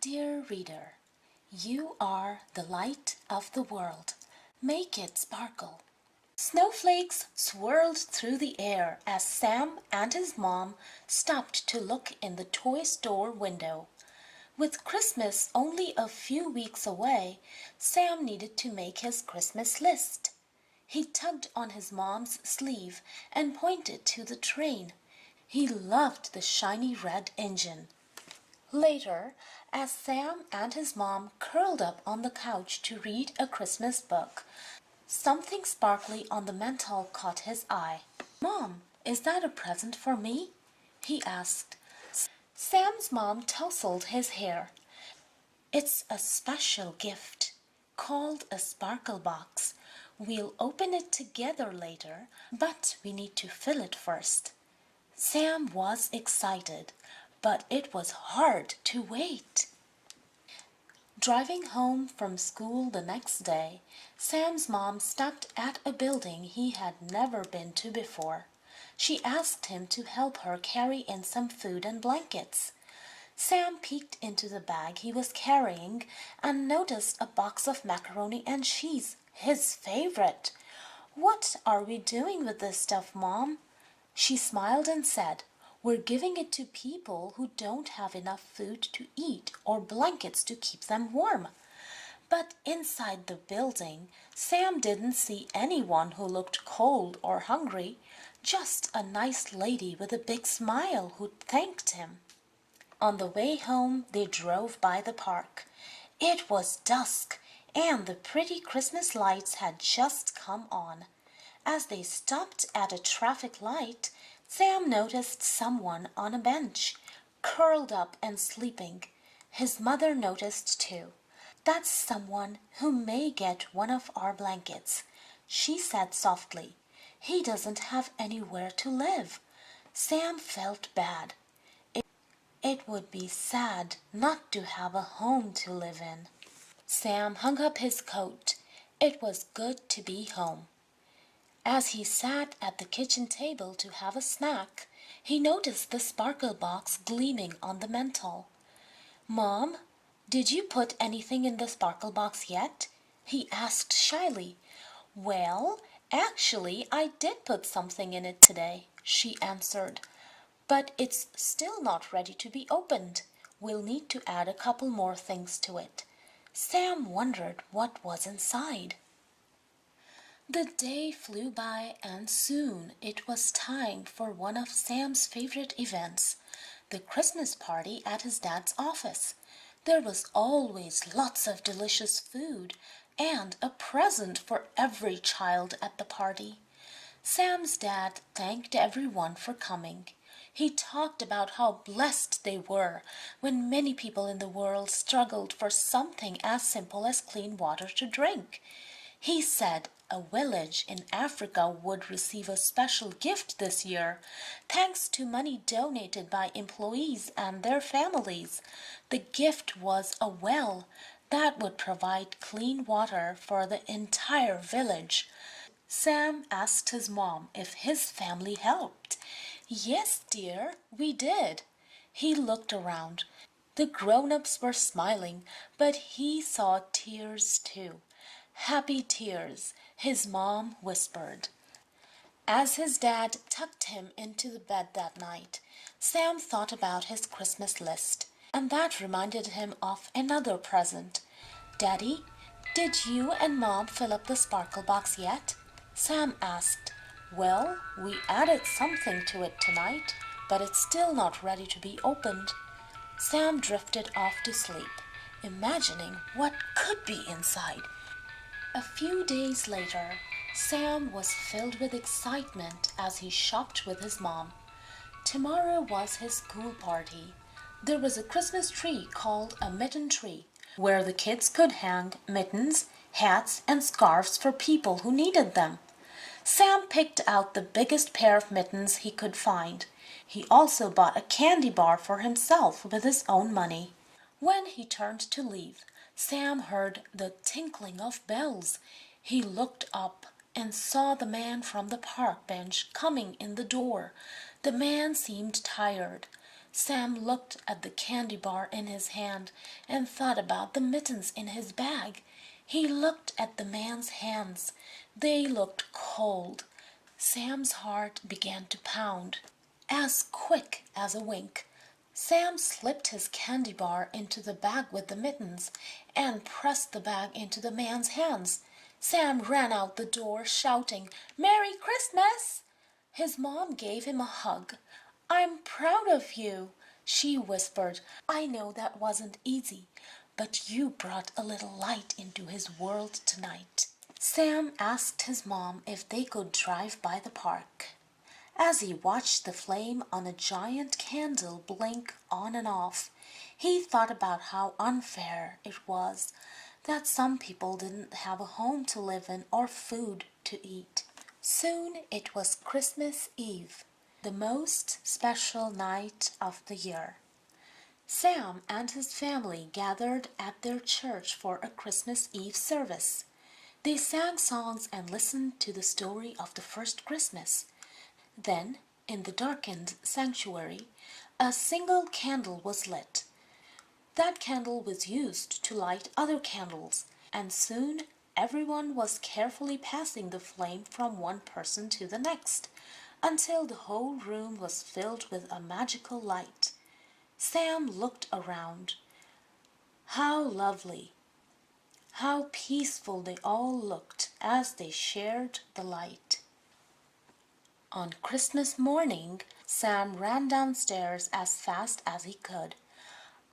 Dear reader, you are the light of the world. Make it sparkle. Snowflakes swirled through the air as Sam and his mom stopped to look in the toy store window. With Christmas only a few weeks away, Sam needed to make his Christmas list. He tugged on his mom's sleeve and pointed to the train. He loved the shiny red engine. Later, as Sam and his mom curled up on the couch to read a Christmas book, something sparkly on the mantel caught his eye. "Mom, is that a present for me?" he asked. Sam's mom tousled his hair. "It's a special gift, called a sparkle box. We'll open it together later, but we need to fill it first." Sam was excited, but it was hard to wait. Driving home from school the next day, Sam's mom stopped at a building he had never been to before. She asked him to help her carry in some food and blankets. Sam peeked into the bag he was carrying and noticed a box of macaroni and cheese, his favorite. "What are we doing with this stuff, Mom?" She smiled and said, "We're giving it to people who don't have enough food to eat or blankets to keep them warm." But inside the building, Sam didn't see anyone who looked cold or hungry, just a nice lady with a big smile who thanked him. On the way home, they drove by the park. It was dusk, and the pretty Christmas lights had just come on. As they stopped at a traffic light, Sam noticed someone on a bench, curled up and sleeping. His mother noticed too. "That's someone who may get one of our blankets," she said softly. "He doesn't have anywhere to live." Sam felt bad. It would be sad not to have a home to live in. Sam hung up his coat. It was good to be home. As he sat at the kitchen table to have a snack, he noticed the sparkle box gleaming on the mantel. "Mom, did you put anything in the sparkle box yet?" he asked shyly. "Well, actually, I did put something in it today," she answered. "But it's still not ready to be opened. We'll need to add a couple more things to it." Sam wondered what was inside. The day flew by, and soon it was time for one of Sam's favorite events, the Christmas party at his dad's office. There was always lots of delicious food and a present for every child at the party. Sam's dad thanked everyone for coming. He talked about how blessed they were when many people in the world struggled for something as simple as clean water to drink. He said a village in Africa would receive a special gift this year, thanks to money donated by employees and their families. The gift was a well that would provide clean water for the entire village. Sam asked his mom if his family helped. "Yes, dear, we did." He looked around. The grown-ups were smiling, but he saw tears too. "Happy tears," his mom whispered. As his dad tucked him into the bed that night, Sam thought about his Christmas list, and that reminded him of another present. "Daddy, did you and Mom fill up the sparkle box yet?" Sam asked. "Well, we added something to it tonight, but it's still not ready to be opened." Sam drifted off to sleep, imagining what could be inside. A few days later, Sam was filled with excitement as he shopped with his mom. Tomorrow was his school party. There was a Christmas tree called a mitten tree, where the kids could hang mittens, hats, and scarves for people who needed them. Sam picked out the biggest pair of mittens he could find. He also bought a candy bar for himself with his own money. When he turned to leave, Sam heard the tinkling of bells. He looked up and saw the man from the park bench coming in the door. The man seemed tired. Sam looked at the candy bar in his hand and thought about the mittens in his bag. He looked at the man's hands. They looked cold. Sam's heart began to pound. As quick as a wink, Sam slipped his candy bar into the bag with the mittens and pressed the bag into the man's hands. Sam ran out the door shouting, "Merry Christmas!" His mom gave him a hug. "I'm proud of you," she whispered. "I know that wasn't easy, but you brought a little light into his world tonight." Sam asked his mom if they could drive by the park. As he watched the flame on a giant candle blink on and off, he thought about how unfair it was that some people didn't have a home to live in or food to eat. Soon it was Christmas Eve, the most special night of the year. Sam and his family gathered at their church for a Christmas Eve service. They sang songs and listened to the story of the first Christmas. Then, in the darkened sanctuary, a single candle was lit. That candle was used to light other candles, and soon everyone was carefully passing the flame from one person to the next, until the whole room was filled with a magical light. Sam looked around. How lovely! How peaceful they all looked as they shared the light. On Christmas morning, Sam ran downstairs as fast as he could.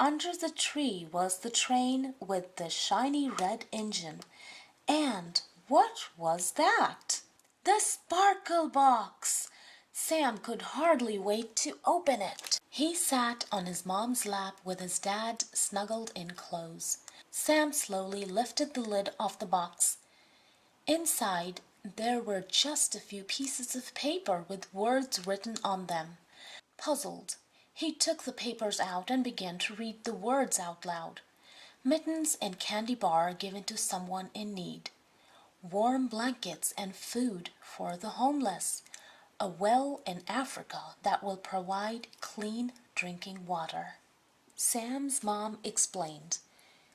Under the tree was the train with the shiny red engine. And what was that? The sparkle box! Sam could hardly wait to open it. He sat on his mom's lap with his dad snuggled in close. Sam slowly lifted the lid off the box. Inside, there were just a few pieces of paper with words written on them. Puzzled, he took the papers out and began to read the words out loud. Mittens and candy bar given to someone in need. Warm blankets and food for the homeless. A well in Africa that will provide clean drinking water. Sam's mom explained,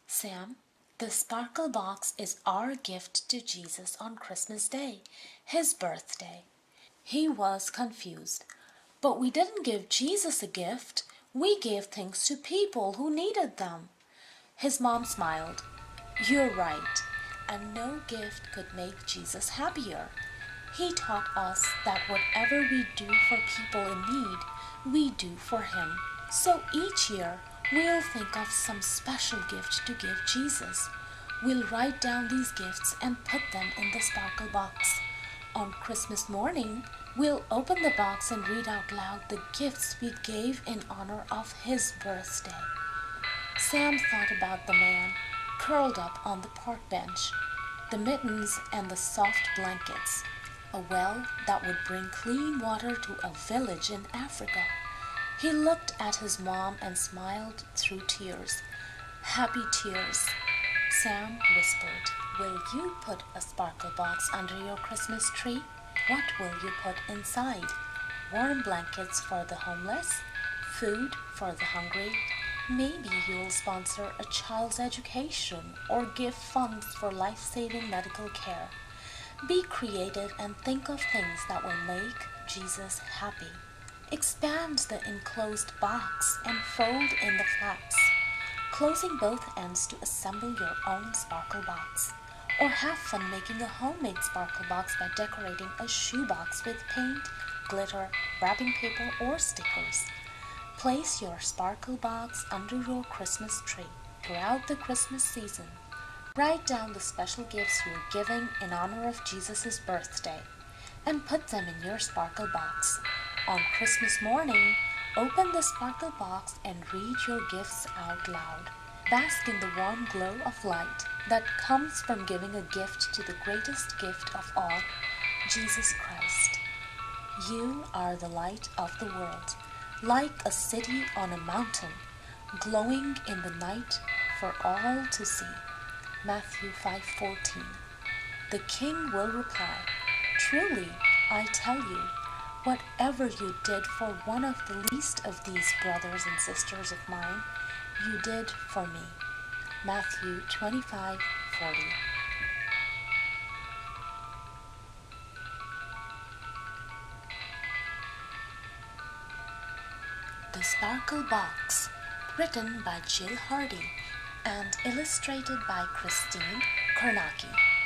"Sam, the sparkle box is our gift to Jesus on Christmas Day, his birthday." He was confused. "But we didn't give Jesus a gift. We gave things to people who needed them." His mom smiled. "You're right, and no gift could make Jesus happier. He taught us that whatever we do for people in need, we do for him. So each year, we'll think of some special gift to give Jesus. We'll write down these gifts and put them in the sparkle box. On Christmas morning, we'll open the box and read out loud the gifts we gave in honor of his birthday." Sam thought about the man curled up on the park bench, the mittens and the soft blankets, a well that would bring clean water to a village in Africa. He looked at his mom and smiled through tears. Happy tears. Sam whispered, "Will you put a sparkle box under your Christmas tree? What will you put inside? Warm blankets for the homeless? Food for the hungry? Maybe you'll sponsor a child's education or give funds for life-saving medical care. Be creative and think of things that will make Jesus happy. Expand the enclosed box and fold in the flaps, closing both ends to assemble your own sparkle box. Or have fun making a homemade sparkle box by decorating a shoebox with paint, glitter, wrapping paper, or stickers. Place your sparkle box under your Christmas tree throughout the Christmas season. Write down the special gifts you're giving in honor of Jesus' birthday and put them in your sparkle box. On Christmas morning, open the sparkle box and read your gifts out loud. Bask in the warm glow of light that comes from giving a gift to the greatest gift of all, Jesus Christ. You are the light of the world, like a city on a mountain, glowing in the night for all to see." Matthew 5:14. The king will reply, "Truly, I tell you, Whatever you did for one of the least of these brothers and sisters of mine, you did for me. Matthew 25:40. The Sparkle Box, written by Jill Hardie and illustrated by Kornacki.